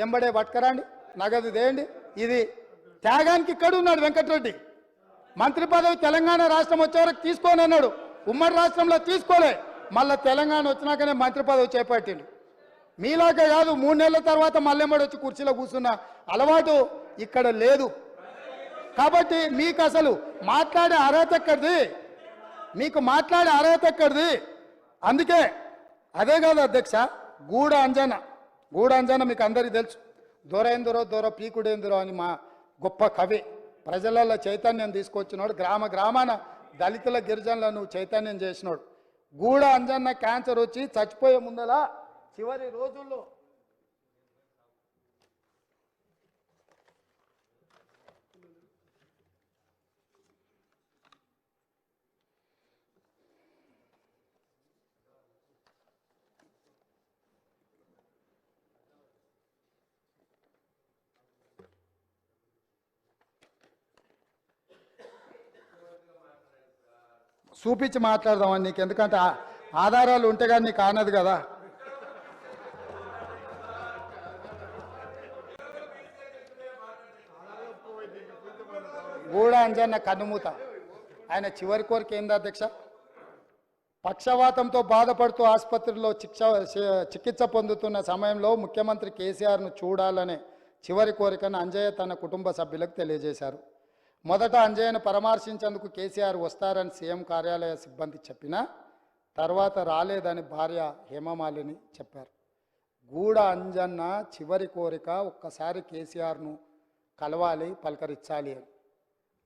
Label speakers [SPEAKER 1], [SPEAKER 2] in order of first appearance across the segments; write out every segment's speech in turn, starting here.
[SPEAKER 1] ఎంబడే పట్టుకరండి, నగదు దేయండి. ఇది త్యాగానికి ఇక్కడ ఉన్నాడు వెంకటరెడ్డి. మంత్రి పదవి తెలంగాణ రాష్ట్రం వచ్చే వరకు తీసుకోని అన్నాడు, ఉమ్మడి రాష్ట్రంలో తీసుకోలే, మళ్ళీ తెలంగాణ వచ్చినాకనే మంత్రి పదవి చేపట్టిండు. మీలాగే కాదు, 3 నెలల తర్వాత మళ్ళెంబడి వచ్చి కుర్చీలో కూర్చున్న అలవాటు ఇక్కడ లేదు. కాబట్టి మీకు అసలు మాట్లాడే అర్హత ఎక్కడిది, మీకు మాట్లాడే అర్హత ఎక్కడిది. అందుకే అదే కాదు అధ్యక్ష, గూడ అంజన మీకు అందరికీ తెలుసు. దొరేందురో దొర పీకుడేందురో అని మా గొప్ప కవి, ప్రజలలో చైతన్యం తీసుకొచ్చినాడు, గ్రామాన దళితుల గిరిజనులను చైతన్యం చేసినాడు. గూడ అంజన్న క్యాన్సర్ వచ్చి చచ్చిపోయే ముందలా చివరి రోజుల్లో చూపించి మాట్లాడదామని నీకు, ఎందుకంటే ఆధారాలు ఉంటే కానీ నీకు ఆనదు కదా. గూడ అంజన్న కన్నుమూత. ఆయన చివరి కోరిక ఏంది అధ్యక్ష? పక్షవాతంతో బాధపడుతూ ఆసుపత్రిలో చికిత్స పొందుతున్న సమయంలో ముఖ్యమంత్రి కేసీఆర్ను చూడాలనే చివరి కోరికను అంజయ్య తన కుటుంబ సభ్యులకు తెలియజేశారు. మొదట అంజయ్యను పరామర్శించేందుకు కేసీఆర్ వస్తారని సీఎం కార్యాలయ సిబ్బంది చెప్పినా తర్వాత రాలేదని భార్య హేమమాలిని చెప్పారు. గూడ అంజన్న చివరి కోరిక ఒక్కసారి కేసీఆర్ను కలవాలి, పలకరించాలి అని.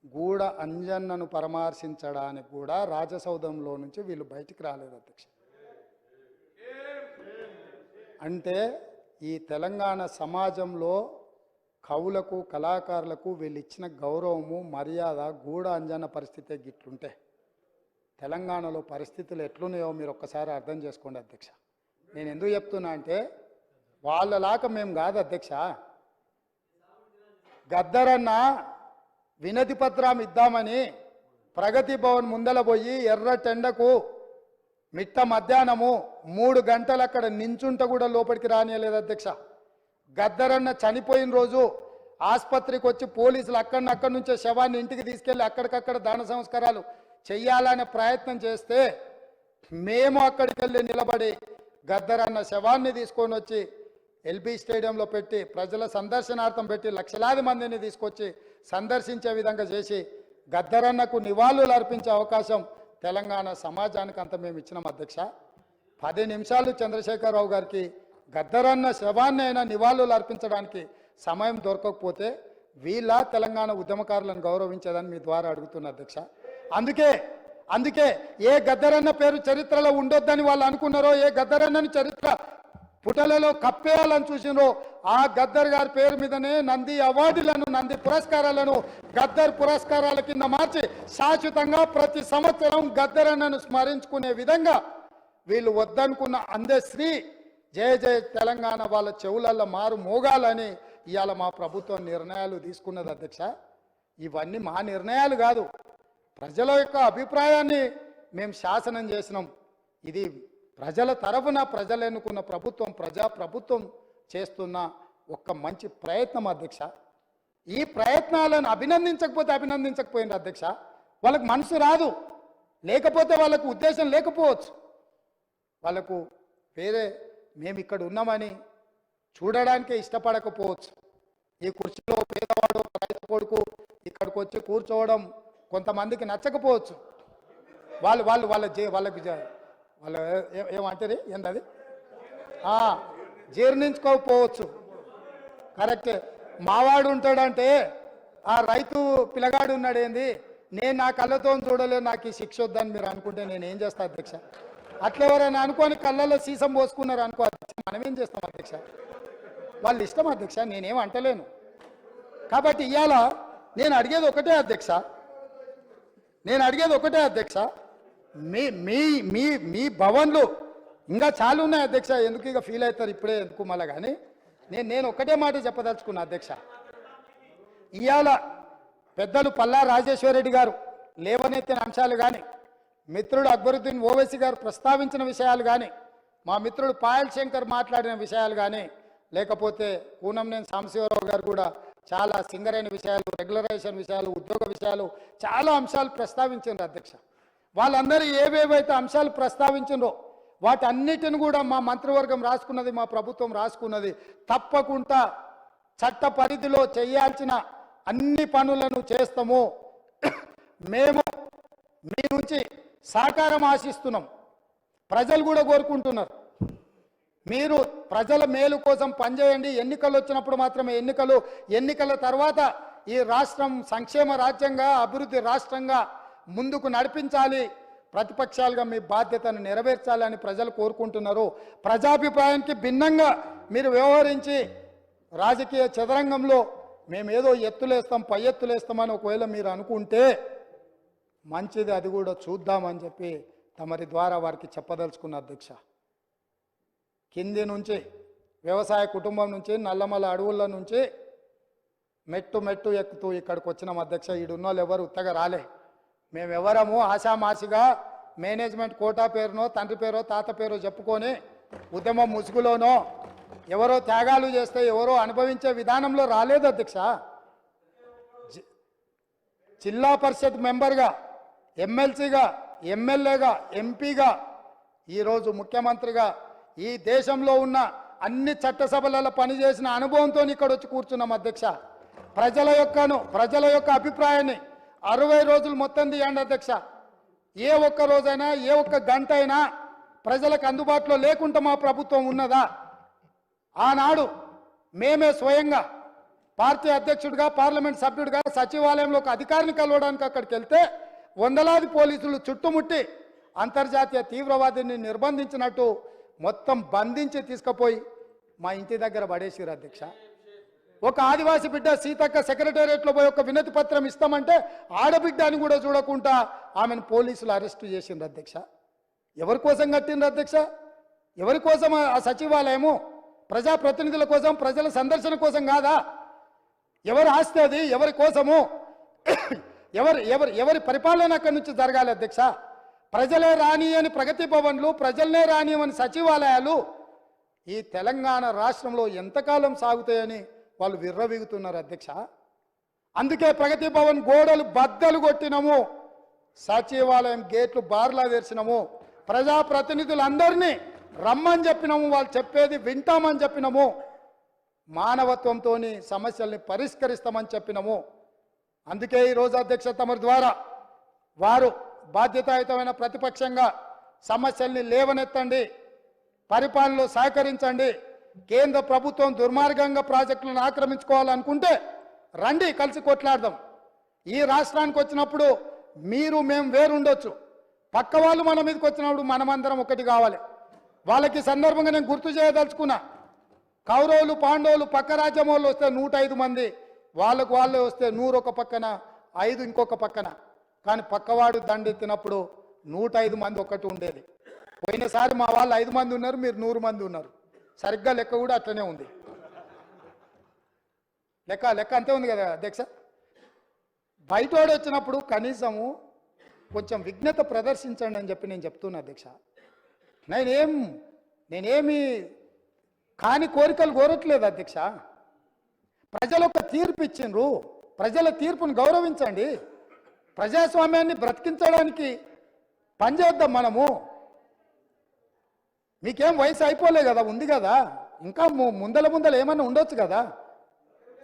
[SPEAKER 1] గూడ అంజన్నను పరామర్శించడానికి కూడా రాజసౌధంలో నుంచి వీళ్ళు బయటికి రాలేదు అధ్యక్ష. అంటే ఈ తెలంగాణ సమాజంలో కవులకు, కళాకారులకు వీళ్ళు ఇచ్చిన గౌరవము, మర్యాద, గూడ అంజన్న పరిస్థితే గిట్లుంటే తెలంగాణలో పరిస్థితులు ఎట్లున్నాయో మీరు ఒక్కసారి అర్థం చేసుకోండి అధ్యక్ష. నేను ఎందుకు చెప్తున్నా అంటే వాళ్ళలాగా మేము కాదు అధ్యక్ష. గద్దరన్న వినతి పత్రం ఇద్దామని ప్రగతి భవన్ ముందల పోయి ఎర్రటెండకు మిట్ట మధ్యాహ్నము 3 గంటలు అక్కడ నించుంట కూడా లోపలికి రానియలేదు అధ్యక్ష. గద్దరన్న చనిపోయిన రోజు ఆసుపత్రికి వచ్చి పోలీసులు అక్కడి నుంచే శవాన్ని ఇంటికి తీసుకెళ్ళి అక్కడికక్కడ దాన సంస్కారాలు చెయ్యాలనే ప్రయత్నం చేస్తే మేము అక్కడికి వెళ్ళి నిలబడి గద్దరన్న శవాన్ని తీసుకొని వచ్చి ఎల్బీ స్టేడియంలో పెట్టి ప్రజల సందర్శనార్థం పెట్టి లక్షలాది మందిని తీసుకొచ్చి సందర్శించే విధంగా చేసి గద్దరన్నకు నివాళులు అర్పించే అవకాశం తెలంగాణ సమాజానికి అంత మేము ఇచ్చినాం అధ్యక్ష. 10 నిమిషాలు చంద్రశేఖరరావు గారికి గద్దరన్న శవాన్ని అయినా నివాళులు అర్పించడానికి సమయం దొరకకపోతే వీళ్ళ తెలంగాణ ఉద్యమకారులను గౌరవించేదని మీ ద్వారా అడుగుతున్న అధ్యక్ష. అందుకే ఏ గద్దరన్న పేరు చరిత్రలో ఉండొద్దని వాళ్ళు అనుకున్నారో, ఏ గద్దరన్నని చరిత్ర పుటలలో కప్పేయాలని చూసినో ఆ గద్దర్ గారి పేరు మీదనే నంది అవార్డులను, నంది పురస్కారాలను గద్దర్ పురస్కారాల కింద మార్చి శాశ్వతంగా ప్రతి సంవత్సరం గద్దరన్నను స్మరించుకునే విధంగా వీళ్ళు వద్దనుకున్న అందశ్రీ జయ జయ తెలంగాణ వాళ్ళ చెవులల్లో మారు మోగాలని ఇవాళ మా ప్రభుత్వం నిర్ణయాలు తీసుకున్నది అధ్యక్ష. ఇవన్నీ మా నిర్ణయాలు కాదు, ప్రజల యొక్క అభిప్రాయాన్ని మేము శాసనం చేసినాం. ఇది ప్రజల తరఫున ప్రజలు ఎన్నుకున్న ప్రభుత్వం, ప్రజాప్రభుత్వం చేస్తున్న ఒక మంచి ప్రయత్నం అధ్యక్ష. ఈ ప్రయత్నాలను అభినందించకపోయింది అధ్యక్ష. వాళ్ళకు మనసు రాదు, లేకపోతే వాళ్ళకు ఉద్దేశం లేకపోవచ్చు, వాళ్ళకు వేరే మేము ఇక్కడ ఉన్నామని చూడడానికే ఇష్టపడకపోవచ్చు. ఈ కుర్చీలో పేదవాడు రైతు కొడుకు ఇక్కడికి వచ్చి కూర్చోవడం కొంతమందికి నచ్చకపోవచ్చు. వాళ్ళకి ఏమంటారు ఏంటది జీర్ణించుకోకపోవచ్చు. కరెక్టే. మావాడు ఉంటాడంటే ఆ రైతు పిల్లగాడు ఉన్నాడు ఏంది, నేను నా కళ్ళతో చూడలేదు, నాకు ఈ శిక్ష వద్దని మీరు అనుకుంటే నేను ఏం చేస్తా అధ్యక్ష? అట్లా ఎవరైనా అనుకోని కళ్ళల్లో సీసం పోసుకున్నారు అనుకో అధ్యక్ష, మనం ఏం చేస్తాం అధ్యక్ష? వాళ్ళు ఇష్టం అధ్యక్ష, నేనేం అంటలేను. కాబట్టి ఇవాళ నేను అడిగేది ఒకటే అధ్యక్ష, మీ మీ మీ మీ భవన్లు ఇంకా చాలా ఉన్నాయి అధ్యక్ష. ఎందుకు ఇక ఫీల్ అవుతారు ఇప్పుడే ఎందుకు మళ్ళా? కానీ నేను ఒకటే మాట చెప్పదలుచుకున్నా అధ్యక్ష. ఇవాళ పెద్దలు పల్లా రాజేశ్వరరెడ్డి గారు లేవనెత్తిన అంశాలు కానీ, మిత్రుడు అక్బరుద్దీన్ ఓవైసీ గారు ప్రస్తావించిన విషయాలు కానీ, మా మిత్రుడు పాయల్ శంకర్ మాట్లాడిన విషయాలు కానీ లేకపోతే కూనంనేని సాంబశివరావు గారు కూడా చాలా సింగరేణి విషయాలు, రెగ్యులరైజేషన్ విషయాలు, ఉద్యోగ విషయాలు చాలా అంశాలు ప్రస్తావించారు అధ్యక్ష. వాళ్ళందరూ ఏవేవైతే అంశాలు ప్రస్తావించిండ్రో వాటన్నిటిని కూడా మా మంత్రివర్గం రాసుకున్నది, మా ప్రభుత్వం రాసుకున్నది. తప్పకుండా చట్ట పరిధిలో చేయాల్సిన అన్ని పనులను చేస్తాము. మేము మీ నుంచి సహకారం ఆశిస్తున్నాం. ప్రజలు కూడా కోరుకుంటున్నారు, మీరు ప్రజల మేలు కోసం పనిచేయండి. ఎన్నికలు వచ్చినప్పుడు మాత్రమే ఎన్నికల తర్వాత ఈ రాష్ట్రం సంక్షేమ రాజ్యంగా, అభివృద్ధి రాష్ట్రంగా ముందుకు నడిపించాలి, ప్రతిపక్షాలుగా మీ బాధ్యతను నెరవేర్చాలని ప్రజలు కోరుకుంటున్నారు. ప్రజాభిప్రాయానికి భిన్నంగా మీరు వ్యవహరించి రాజకీయ చదరంగంలో మేమేదో ఎత్తులేస్తాం, పై ఎత్తులేస్తామని ఒకవేళ మీరు అనుకుంటే మంచిది, అది కూడా చూద్దామని చెప్పి తమరి ద్వారా వారికి చెప్పదలుచుకున్న అధ్యక్ష. కింది నుంచి వ్యవసాయ కుటుంబం నుంచి నల్లమల అడవుల నుంచి మెట్టు మెట్టు ఎక్కుతూ ఇక్కడికి వచ్చినాం అధ్యక్ష. ఈడున్న వాళ్ళు ఎవరు ఉత్తగా రాలే. మేమెవరము ఆశామాసిగా మేనేజ్మెంట్ కోటా పేరునో, తండ్రి పేరో, తాత పేరో చెప్పుకొని ఉద్యమం ముసుగులోనో ఎవరో త్యాగాలు చేస్తే ఎవరో అనుభవించే విధానంలో రాలేదు అధ్యక్ష. జిల్లా పరిషత్ మెంబర్గా, ఎమ్మెల్సీగా, ఎమ్మెల్యేగా, ఎంపీగా, ఈరోజు ముఖ్యమంత్రిగా ఈ దేశంలో ఉన్న అన్ని చట్టసభలలో పనిచేసిన అనుభవంతో ఇక్కడ వచ్చి కూర్చున్నాం అధ్యక్ష. ప్రజల యొక్క అభిప్రాయాన్ని 60 రోజులు మొత్తం తీయండి అధ్యక్ష. ఏ ఒక్క రోజైనా, ఏ ఒక్క గంట అయినా ప్రజలకు అందుబాటులో లేకుండా మా ప్రభుత్వం ఉన్నదా? ఆనాడు మేమే స్వయంగా పార్టీ అధ్యక్షుడిగా, పార్లమెంట్ సభ్యుడిగా సచివాలయంలో ఒక అధికారిని కలవడానికి అక్కడికి వెళ్తే వందలాది పోలీసులు చుట్టుముట్టి అంతర్జాతీయ తీవ్రవాదిని నిర్బంధించినట్టు మొత్తం బంధించి తీసుకుపోయి మా ఇంటి దగ్గర పడేసిరు అధ్యక్ష. ఒక ఆదివాసి బిడ్డ సీతక్క సెక్రటేరియట్లో పోయి ఒక వినతి పత్రం ఇస్తామంటే ఆడబిడ్డ అని కూడా చూడకుండా ఆమెను పోలీసులు అరెస్టు చేసిండ్రు అధ్యక్ష. ఎవరి కోసం కట్టిండ్రు అధ్యక్ష? ఎవరి కోసం ఆ సచివాలయము? ప్రజాప్రతినిధుల కోసం, ప్రజల సందర్శన కోసం కాదా? ఎవరు ఆస్తి అది? ఎవరి కోసము? ఎవరి పరిపాలన అక్కడి నుంచి జరగాలి అధ్యక్ష? ప్రజలే రాని అని ప్రగతి భవన్లు, ప్రజలనే రాని అని సచివాలయాలు ఈ తెలంగాణ రాష్ట్రంలో ఎంతకాలం సాగుతాయని వాళ్ళు విర్రవీగుతున్నారు అధ్యక్ష. అందుకే ప్రగతి భవన్ గోడలు బద్దలు కొట్టినము, సచివాలయం గేట్లు బార్లా తెరిచినము, ప్రజాప్రతినిధులందరినీ రమ్మని చెప్పినాము, వాళ్ళు చెప్పేది వింటామని చెప్పినాము, మానవత్వంతో సమస్యల్ని పరిష్కరిస్తామని చెప్పినాము. అందుకే ఈరోజు అధ్యక్ష తమరి ద్వారా వారు బాధ్యతాయుతమైన ప్రతిపక్షంగా సమస్యల్ని లేవనెత్తండి, పరిపాలనలో సహకరించండి. కేంద్ర ప్రభుత్వం దుర్మార్గంగా ప్రాజెక్టులను ఆక్రమించుకోవాలనుకుంటే రండి, కలిసి కొట్లాడదాం. ఈ రాష్ట్రానికి వచ్చినప్పుడు మీరు మేము వేరుండొచ్చు, పక్క వాళ్ళు మన మీదకి వచ్చినప్పుడు మనమందరం ఒకటి కావాలి. వాళ్ళకి సందర్భంగా నేను గుర్తు చేయదలుచుకున్నా, కౌరవులు పాండవులు పక్క రాజ్యం వాళ్ళు వస్తే 105 మంది, వాళ్ళకు వాళ్ళే వస్తే 100 ఒక పక్కన, 5 ఇంకొక పక్కన. కానీ పక్కవాడు దండెత్తినప్పుడు 105 మంది ఒక్కటి ఉండేది. పోయినసారి మా వాళ్ళు 5 మంది ఉన్నారు, మీరు 100 మంది ఉన్నారు. సరిగ్గా లెక్క కూడా అట్లనే ఉంది. లెక్క అంతే ఉంది కదా అధ్యక్ష. బయటోడు వచ్చినప్పుడు కనీసము కొంచెం విఘ్నత ప్రదర్శించండి అని చెప్పి నేను చెప్తున్నా అధ్యక్ష. నేనేమి కాని కోరికలు కోరట్లేదు అధ్యక్ష. ప్రజలు ఒక తీర్పు ఇచ్చిండ్రు, ప్రజల తీర్పును గౌరవించండి. ప్రజాస్వామ్యాన్ని బ్రతికించడానికి పనిచేద్దాం మనము. మీకేం వయసు అయిపోలే కదా, ఉంది కదా, ఇంకా ముందల ఏమన్నా ఉండొచ్చు కదా,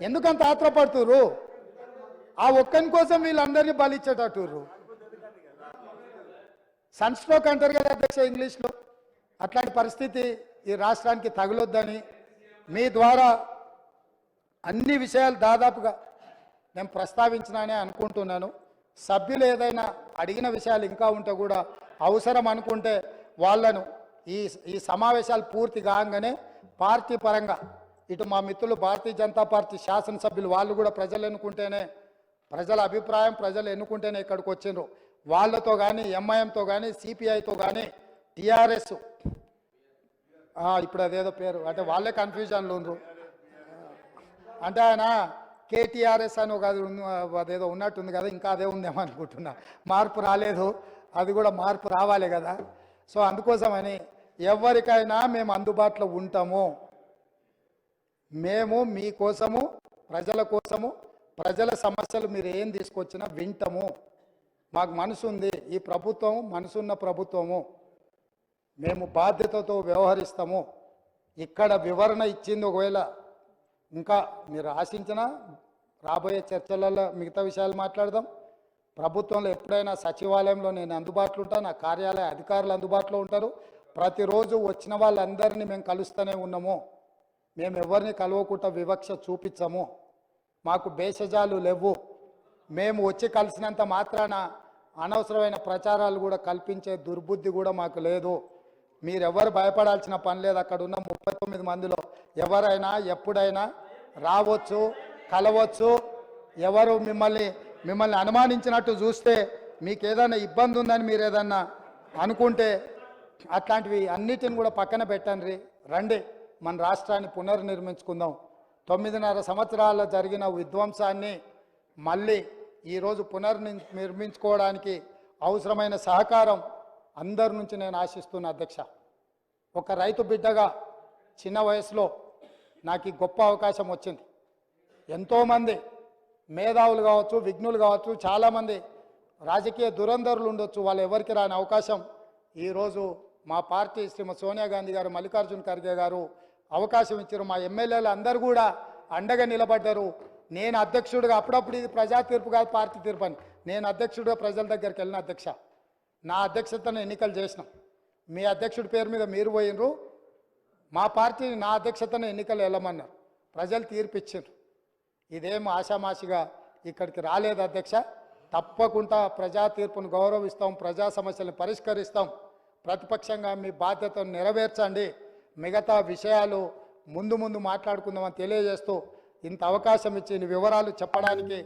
[SPEAKER 1] ఎందుకంత ఆత్రపడుతుర్రు? ఆ ఒక్కని కోసం వీళ్ళందరినీ బలిచ్చేటట్టుర్రు. సన్ స్ట్రోక్ అంటారు కదా అధ్యక్ష ఇంగ్లీష్లో. అట్లాంటి పరిస్థితి ఈ రాష్ట్రానికి తగులొద్దని మీ ద్వారా అన్ని విషయాలు దాదాపుగా నేను ప్రస్తావించినానే అనుకుంటున్నాను. సభ్యులు ఏదైనా అడిగిన విషయాలు ఇంకా ఉంటే కూడా అవసరం అనుకుంటే వాళ్ళను ఈ సమావేశాలు పూర్తి కాగానే పార్టీ పరంగా ఇటు మా మిత్రులు భారతీయ జనతా పార్టీ శాసనసభ్యులు వాళ్ళు కూడా ప్రజలు ఎన్నుకుంటేనే, ప్రజల అభిప్రాయం ప్రజలు ఎన్నుకుంటేనే ఇక్కడికి వచ్చిండ్రు. వాళ్ళతో కానీ, ఎంఐఎంతో కానీ, సిపిఐతో కానీ, టీఆర్ఎస్ ఇప్పుడు అదేదో పేరు అంటే వాళ్ళే కన్ఫ్యూజన్లో ఉండ్రు. అంటే ఆయన కేటీఆర్ఎస్ అని ఒక అదేదో ఉన్నట్టుంది కదా, ఇంకా అదే ఉందేమో అనుకుంటున్నా. మార్పు రాలేదు, అది కూడా మార్పు రావాలి కదా. సో అందుకోసమని ఎవరికైనా మేము అందుబాటులో ఉంటాము. మేము మీకోసము ప్రజల కోసము ప్రజల సమస్యలు మీరు ఏం తీసుకొచ్చినా వింటాము. మాకు మనసు ఉంది, ఈ ప్రభుత్వం మనసున్న ప్రభుత్వము, మేము బాధ్యతతో వ్యవహరిస్తాము. ఇక్కడ వివరణ ఇచ్చింది ఒకవేళ ఇంకా మీరు ఆశించినా రాబోయే చర్చలలో మిగతా విషయాలు మాట్లాడదాం. ప్రభుత్వంలో ఎప్పుడైనా సచివాలయంలో నేను అందుబాటులో ఉంటాను, నా కార్యాలయ అధికారులు అందుబాటులో ఉంటారు. ప్రతిరోజు వచ్చిన వాళ్ళందరినీ మేము కలుస్తూనే ఉన్నాము. మేము ఎవరిని కలవకుండా వివక్ష చూపించము. మాకు భేషజాలు లేవు. మేము వచ్చి కలిసినంత మాత్రాన అనవసరమైన ప్రచారాలు కూడా కల్పించే దుర్బుద్ధి కూడా మాకు లేదు. మీరెవరు భయపడాల్సిన పని లేదు. అక్కడ ఉన్న 39 మందిలో ఎవరైనా ఎప్పుడైనా రావచ్చు, కలవచ్చు. ఎవరు మిమ్మల్ని అనుమానించినట్టు చూస్తే, మీకు ఏదైనా ఇబ్బంది ఉందని మీరు ఏదన్నా అనుకుంటే అట్లాంటివి అన్నిటిని కూడా పక్కన పెట్టండి. రండి, మన రాష్ట్రాన్ని పునర్నిర్మించుకుందాం. 9.5 సంవత్సరాల జరిగిన విధ్వంసాన్ని మళ్ళీ ఈరోజు పునర్నిర్మించుకోవడానికి అవసరమైన సహకారం అందరి నుంచి నేను ఆశిస్తున్నా అధ్యక్ష. ఒక రైతు బిడ్డగా చిన్న వయసులో నాకు ఈ గొప్ప అవకాశం వచ్చింది. ఎంతోమంది మేధావులు కావచ్చు, విఘ్నులు కావచ్చు, చాలామంది రాజకీయ దురంధరులు ఉండొచ్చు, వాళ్ళు ఎవరికి రాని అవకాశం ఈరోజు మా పార్టీ శ్రీమతి సోనియా గాంధీ గారు, మల్లికార్జున ఖర్గే గారు అవకాశం ఇచ్చారు. మా ఎమ్మెల్యేలు అందరూ కూడా అండగా నిలబడ్డారు. నేను అధ్యక్షుడిగా, అప్పుడప్పుడు ఇది ప్రజా తీర్పు కాదు పార్టీ తీర్పు అని, నేను అధ్యక్షుడిగా ప్రజల దగ్గరికి వెళ్ళిన అధ్యక్ష. నా అధ్యక్షతను ఎన్నికలు చేసినాం. మీ అధ్యక్షుడి పేరు మీద మీరు పోయినరు, మా పార్టీ నా అధ్యక్షతను ఎన్నికలు వెళ్ళమన్నారు. ప్రజలు తీర్పు ఇచ్చారు. ఇదేం ఆషామాషిగా ఇక్కడికి రాలేదు అధ్యక్ష. తప్పకుండా ప్రజా తీర్పును గౌరవిస్తాం, ప్రజా సమస్యలను పరిష్కరిస్తాం. ప్రతిపక్షంగా మీ బాధ్యతను నెరవేర్చండి. మిగతా విషయాలు ముందు మాట్లాడుకుందామని తెలియజేస్తూ, ఇంత అవకాశం ఇచ్చి వివరాలు చెప్పడానికి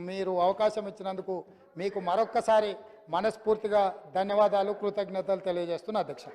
[SPEAKER 1] మీరు అవకాశం ఇచ్చినందుకు మీకు మరొక్కసారి మనస్ఫూర్తిగా ధన్యవాదాలు, కృతజ్ఞతలు తెలియజేస్తున్నా అధ్యక్ష.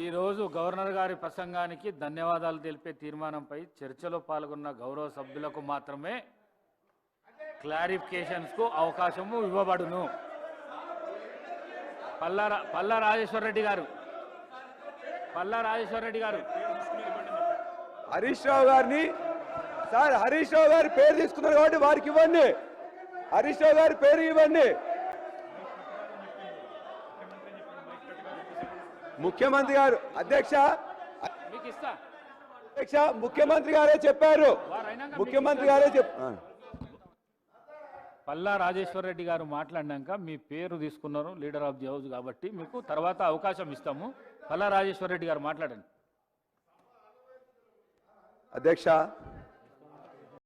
[SPEAKER 2] ఈరోజు గవర్నర్ గారి ప్రసంగానికి ధన్యవాదాలు తెలిపే తీర్మానంపై చర్చలో పాల్గొన్న గౌరవ సభ్యులకు మాత్రమే క్లారిఫికేషన్స్కు అవకాశము ఇవ్వబడును. పల్లా రాజేశ్వర రెడ్డి గారు
[SPEAKER 3] హరీష్ రావు గారిని, సార్ హరీష్ రావు గారి పేరు తీసుకున్నారు కాబట్టి వారికి ఇవ్వండి. హరీష్ రావు గారి పేరు ఇవ్వండి. ముఖ్యమంత్రి గారు అధ్యక్ష ముఖ్యమంత్రి గారే చెప్పారు. ముఖ్యమంత్రి గారే చెప్పారు.
[SPEAKER 2] పల్లా రాజేశ్వర రెడ్డి గారు మాట్లాడినాక మీ పేరు తీసుకున్నారు, లీడర్ ఆఫ్ ది హౌస్ కాబట్టి మీకు తర్వాత అవకాశం ఇస్తాము. పల్లా రాజేశ్వర రెడ్డి గారు మాట్లాడండి
[SPEAKER 3] అధ్యక్ష.